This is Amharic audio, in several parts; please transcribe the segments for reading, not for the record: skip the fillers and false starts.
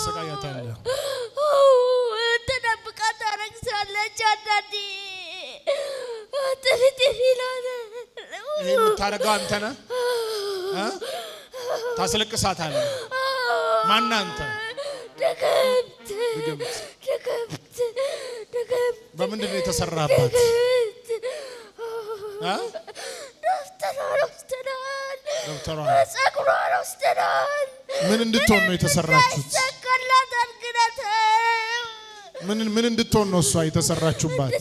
ታሰቃያታለህ ተደብቃ ታረግሳለች አንዳንዴ ጥፊ ይላል ይሄ የምታረጋው አንተ ነህ ታስለቅሳታለህ ማን አንተ ድግምት በምንድን ነው የተሰራባት ዶክተር ምን እንድትሆን ነው የተሰራችሁት ምን እንድትሆን ነው እሷ የተሰራችሁባት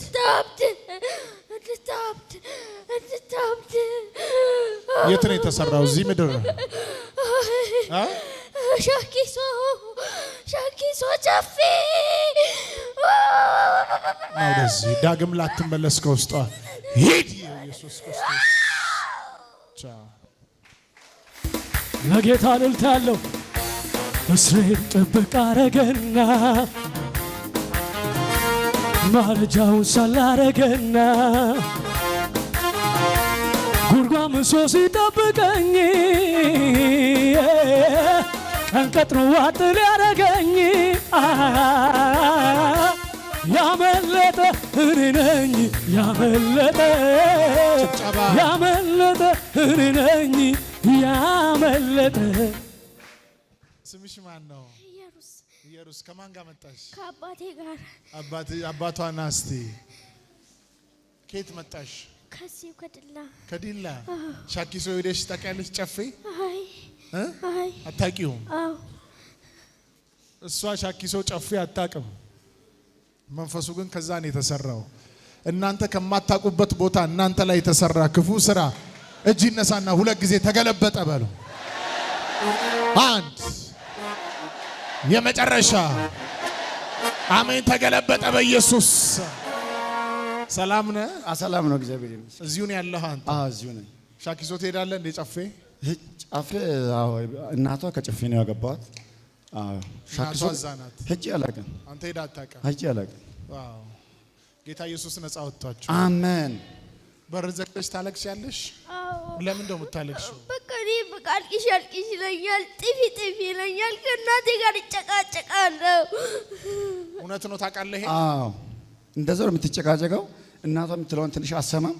የት ነው የተሰራው እዚህ ምድር ሻኪሶ ጨፌ ወደዚህ ዳግም ላትመለስ ከውስጧ ሂድ ኢየሱስ ክርስቶስ ለጌታ እልልታ ያለው እስሬን ጥብቅ አረገና ማረጃውን ሳላረገና ጉድጓድ ምሶ ሲጠብቀኝ ቀን ቀጥሮ ዋጥ ሊያረገኝ ያመለጠ እኔ ነኝ ያመለጠ እኔ ነኝ ያመለጠ ስምሽ ማን ነው ኢየሩስ ከማን ጋር መጣሽ ከአባቴ ጋር አባቷና እስቲ ከየት መጣሽ ከዚህ ከዲላ ሻኪሶ ሄደሽ ታውቂያለሽ ጨፌ አይ አታውቂውም አዎ እሷ ሻኪሶ ጨፌ አታውቅም መንፈሱ ግን ከዛ ነው የተሰራው እናንተ ከማታውቁበት ቦታ እናንተ ላይ የተሰራ ክፉ ስራ እጅ ይነሳና ሁለት ጊዜ ተገለበጠ በሉ አንድ የመጨረሻ አሜን ተገለበጠ በኢየሱስ ሰላም ነህ ሰላም ነው እግዚአብሔር ይመስገን እዚሁ ነው ያለህ አንተ እዚሁ ነኝ ሻኪሶ ትሄዳለህ እንደ ጨፌ እናቷ ከጨፌ ነው ያገባዋት ሻኪሶ ዛናት ሄጄ አላውቅም አንተ ሄዳ አታውቅም ሄጄ አላውቅም ዋው ጌታ ኢየሱስ ነፃ ወጥቷችሁ አሜን በር ዘግተሽ ታለቅሻለሽ ለምን ደው የምታለቅሽው በቃ አልቅሽ ይለኛል ጥፊ ይለኛል ከእናቴ ጋር እጨቃጨቃለሁ እውነት ነው ታውቃለህ አዎ እንደዛው የምትጨቃጨቀው እናቷ የምትለውን ትንሽ አሰማም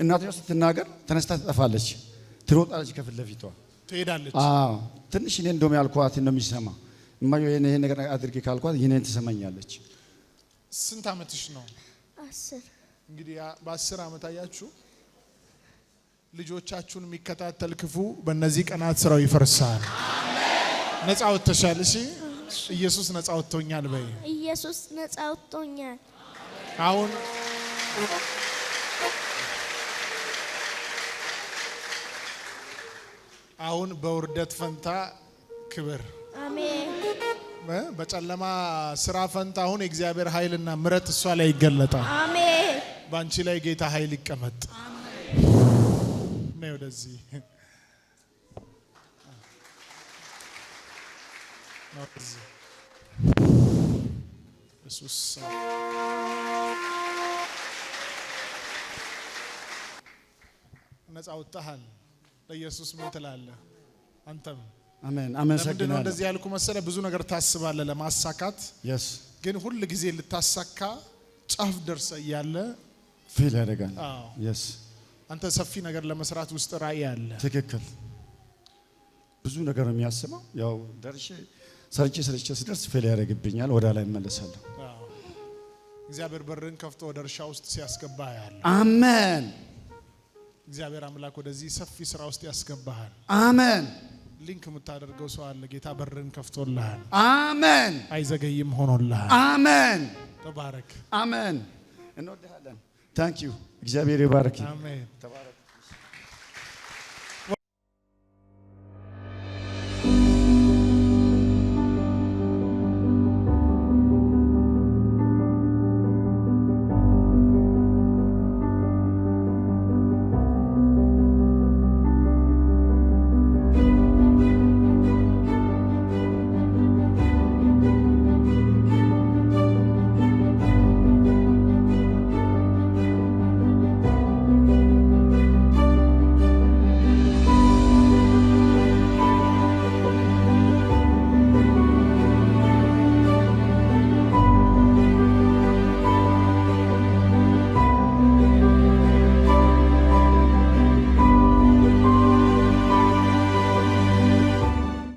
እናቷ ስትናገር ተነስታ ትጠፋለች ትሮጣለች ከፊት ለፊቷ ትሄዳለች ትንሽ እኔ እንደውም ያልኳት ነው የሚሰማ እማዬ ይሄ ነገር አድርጌ ካልኳት ይሄን ትሰማኛለች ስንት አመትሽ ነው 10 እንግዲህ በ10 አመት አያችሁ ልጆቻችሁን የሚከታተል ክፉ በእነዚህ ቀናት ስራው ይፈርሳል አሜን ነፃ ወጥተሻል እሺ ኢየሱስ ነፃ ወጥቶኛል በይ ኢየሱስ ነፃ ወጥቶኛል አሁን በውርደት ፈንታ ክብር አሜን በጨለማ ስራ ፈንታ አሁን የእግዚአብሔር ኃይልና ምሕረት እሷ ላይ ይገለጣል አሜን ባንቺ ላይ ጌታ ኃይል ይቀመጥ አሜን ነው ወደዚህ ኢየሱስ ነፃ ወጣሃል ለኢየሱስ ምን ትላለህ አንተም አሜን አመሰግናለሁ እንደዚህ ያልኩ መሰለ ብዙ ነገር ታስባለህ ለማሳካት ግን ሁሉ ጊዜ ልታሳካ ጫፍ ደርሰ ያለ ፊል ያደርጋል አንተ ሰፊ ነገር ለመስራት ውስጥ ራእይ አለ ትክክል ብዙ ነገር የሚያስበው ያው ደርሼ ሰርቼ ስደርስ ፊል ያደርግብኛል ወደ ላይ እመለሳለሁ እግዚአብሔር በርን ከፍቶ ወደ እርሻ ውስጥ ሲያስገባ ያለ አሜን እግዚአብሔር አምላክ ወደዚህ ሰፊ ስራ ውስጥ ያስገባሃል አሜን ሊንክ የምታደርገው ሰው አለ ጌታ በርን ከፍቶልሃል አሜን አይዘገይም ሆኖልሃል አሜን ተባረክ አሜን እንወድሃለን ታንክ ዩ እግዚአብሔር ይባርክ አሜን ተባረክ